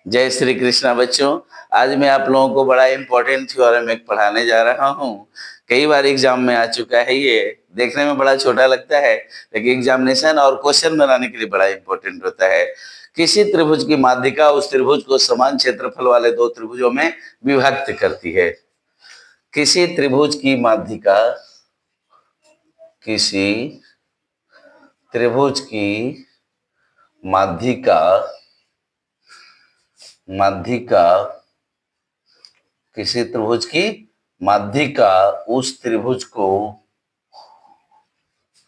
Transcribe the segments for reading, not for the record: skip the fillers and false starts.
जय श्री कृष्णा बच्चों। आज मैं आप लोगों को बड़ा इंपॉर्टेंट थ्योरम एक पढ़ाने जा रहा हूँ। कई बार एग्जाम में आ चुका है। ये देखने में बड़ा छोटा लगता है, लेकिन एग्जामिनेशन और क्वेश्चन बनाने के लिए बड़ा इंपॉर्टेंट होता है। किसी त्रिभुज की माध्यिका उस त्रिभुज को समान क्षेत्रफल वाले दो त्रिभुजों में विभक्त करती है। किसी त्रिभुज की माध्यिका किसी त्रिभुज की माध्यिका माध्यिका किसी त्रिभुज की माध्यिका उस त्रिभुज को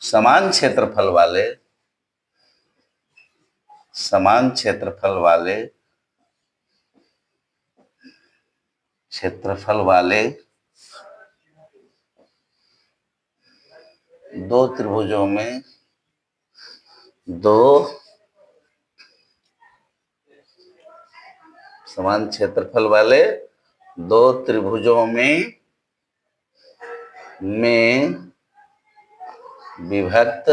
समान क्षेत्रफल वाले दो त्रिभुजों में समान क्षेत्रफल वाले दो त्रिभुजों में विभक्त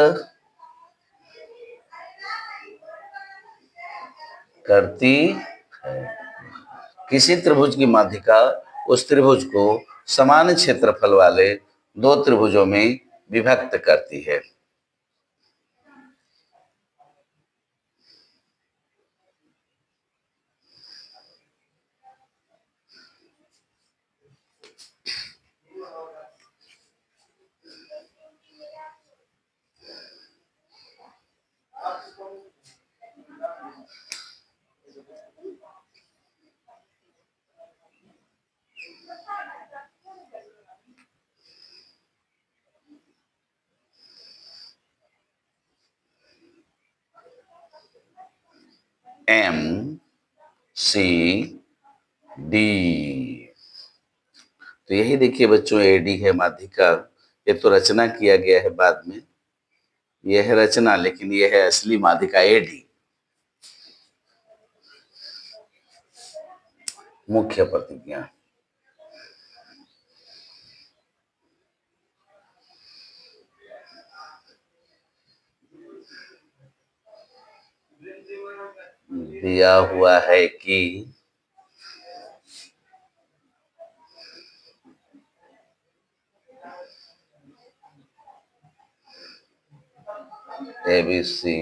करती है। किसी त्रिभुज की माध्यिका उस त्रिभुज को समान क्षेत्रफल वाले दो त्रिभुजों में विभक्त करती है। M C D. तो यही देखिए बच्चों, एडी है माध्यिका। ये तो रचना किया गया है बाद में, यह है रचना, लेकिन यह है असली माध्यिका एडी। मुख्य प्रतिज्ञा। दिया हुआ है कि एबीसी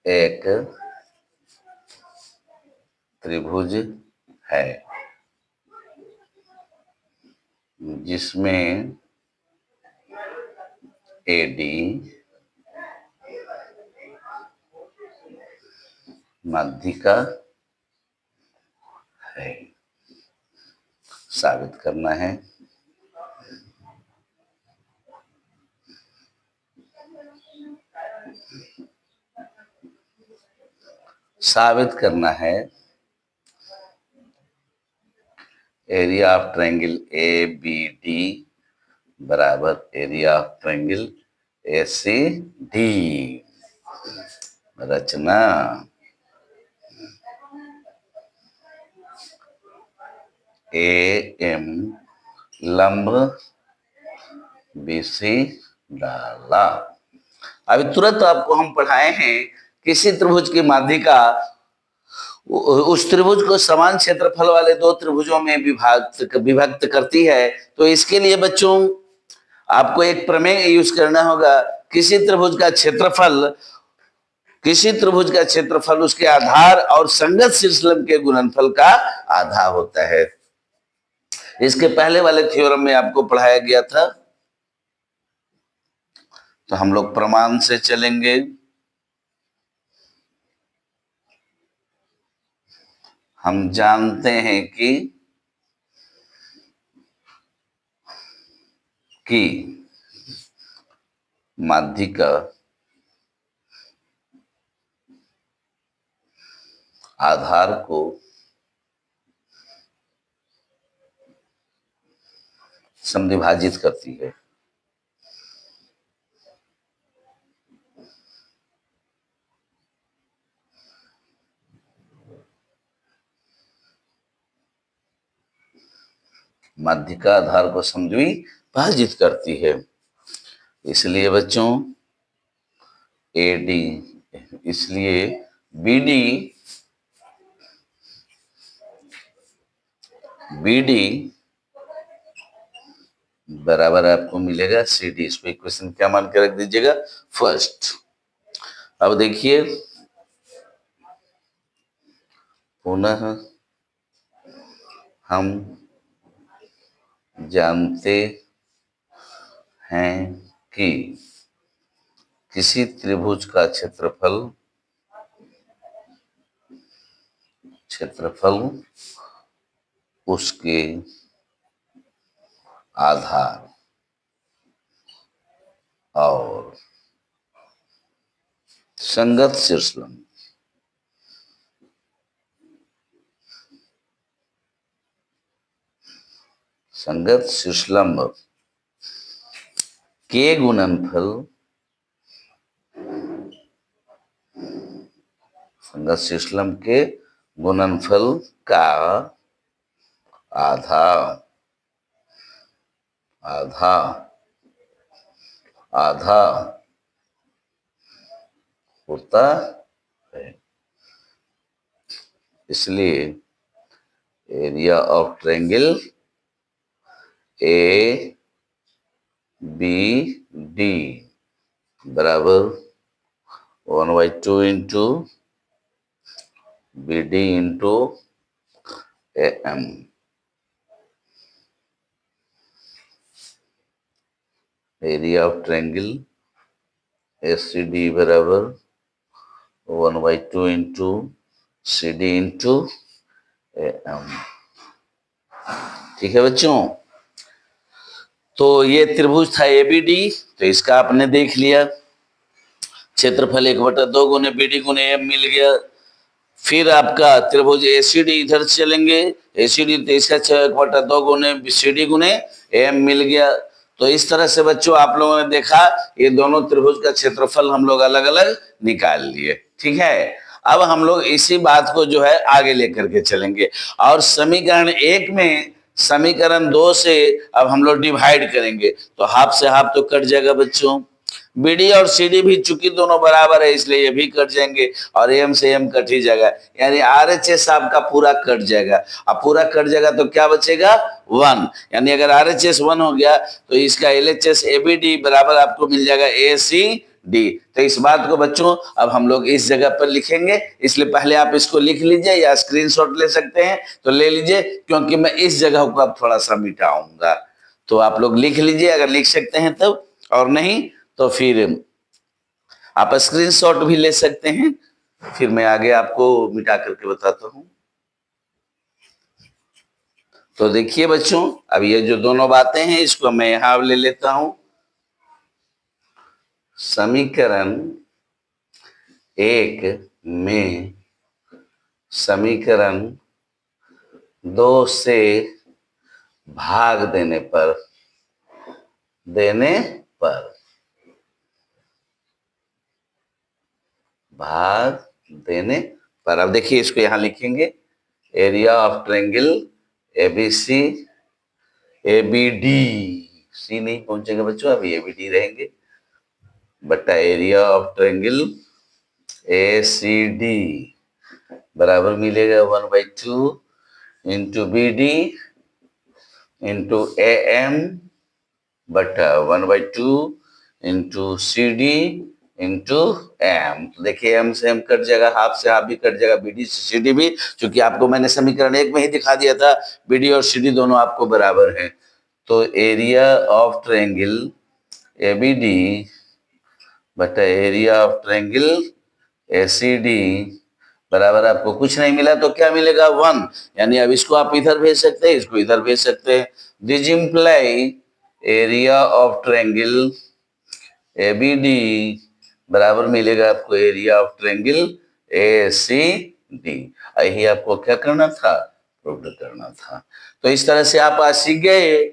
एक त्रिभुज है जिसमें एडी माध्यिका है। साबित करना है। Area of triangle A B D बराबर area of triangle A C D. रचना। ए एम लंब बीसी डाला। अभी तुरंत आपको हम पढ़ाए हैं, किसी त्रिभुज की माध्यिका उस त्रिभुज को समान क्षेत्रफल वाले दो त्रिभुजों में विभक्त करती है। तो इसके लिए बच्चों आपको एक प्रमेय यूज करना होगा। किसी त्रिभुज का क्षेत्रफल उसके आधार और संगत शीर्षलंब के गुणनफल का आधा होता है। इसके पहले वाले थ्योरम में आपको पढ़ाया गया था। तो हम लोग प्रमाण से चलेंगे। हम जानते हैं कि माध्यिका आधार को समद्विभाजित करती है। माध्यिका आधार को समद्विभाजित करती है। इसलिए बच्चों एडी, इसलिए बीडी BD बराबर आपको मिलेगा CD। इसको इक्वेशन क्या मान के रख दीजिएगा, फर्स्ट। अब देखिए पुनः हम जानते हैं कि किसी त्रिभुज का क्षेत्रफल उसके आधार और संगत शीर्षलंब के गुणनफल संगत शीर्षलंब के गुणनफल का आधा होता है। इसलिए एरिया ऑफ ट्रायंगल ABD बराबर 1/2 into BD into AM। Area of triangle ACD बराबर 1/2 इंटू CD इंटू AM। ठीक है बच्चों, तो ये त्रिभुज था ABD, तो इसका आपने देख लिया। क्षेत्रफल 1/2 गुने BD गुने AM मिल गया। फिर आपका त्रिभुज ACD इधर चलेंगे, ACD तो इसका 1/2 गुने CD गुने AM मिल गया। तो इस तरह से बच्चों आप लोगों ने देखा ये दोनों त्रिभुज का क्षेत्रफल हम लोग अलग अलग निकाल लिए। ठीक है, अब हम लोग इसी बात को जो है आगे लेकर के चलेंगे और समीकरण 1 में समीकरण 2 से अब हम लोग डिवाइड करेंगे, तो हाफ से हाफ तो कट जाएगा बच्चों। BD और CD भी चूंकि दोनों बराबर है इसलिए ये भी कट जाएंगे और AM से AM कट ही जाएगा, यानी RHS आपका पूरा कट जाएगा। अब पूरा कट जाएगा तो क्या बचेगा, 1। यानी अगर RHS 1 हो गया तो इसका LHS ABD बराबर आपको मिल जाएगा ACD। तो इस बात को बच्चों अब हम लोग इस जगह पर लिखेंगे, इसलिए पहले आप इसको लिख लीजिए या स्क्रीनशॉट ले सकते हैं तो ले लीजिए, क्योंकि मैं इस जगह को अब थोड़ा सा मिटाऊंगा। तो आप लोग लिख लीजिए अगर लिख सकते हैं तब, और नहीं तो फिर आप स्क्रीनशॉट भी ले सकते हैं। फिर मैं आगे आपको मिटा करके बताता हूं। तो देखिए बच्चों, अब ये जो दोनों बातें हैं इसको मैं यहां ले लेता हूं। समीकरण 1 में समीकरण 2 से भाग देने पर अब देखिए इसको यहां लिखेंगे, area of triangle ABC ABD, C नहीं पहुंचेगा बच्चों, अभी ABD रहेंगे, बटा एरिया ऑफ ट्रायंगल ACD बराबर मिलेगा 1/2 इंटू BD इंटू AM बटा 1/2 इंटू CD इंटू M। तो देखिए M से M कट जाएगा, हाफ से हाफ भी कट जाएगा, BD से CD भी, क्योंकि आपको मैंने समीकरण 1 में ही दिखा दिया था BD और CD दोनों आपको बराबर हैं। तो एरिया ऑफ ट्रायंगल ABD बटा एरिया ऑफ ट्रायंगल ACD बराबर आपको कुछ नहीं मिला तो क्या मिलेगा, 1। यानी अब इसको आप इधर भेज सकते हैं, इसको इधर भेज सकते हैं। This imply area of triangle ABD बराबर मिलेगा आपको एरिया ऑफ ट्रायंगल ACD। यही आपको क्या करना था, प्रूव करना था। तो इस तरह से आप आज सीख गए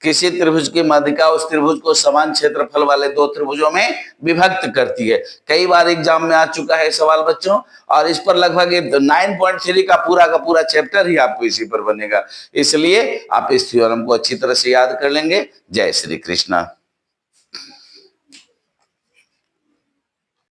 किसी त्रिभुज की माध्यिका उस त्रिभुज को समान क्षेत्रफल वाले दो त्रिभुजों में विभक्त करती है। कई बार एग्जाम में आ चुका है सवाल बच्चों, और इस पर लगभग 9.3 का पूरा चैप्टर ही आपको इसी पर बनेगा, इसलिए आप इस थ्योरम को अच्छी तरह से याद कर लेंगे। जय श्री कृष्णा।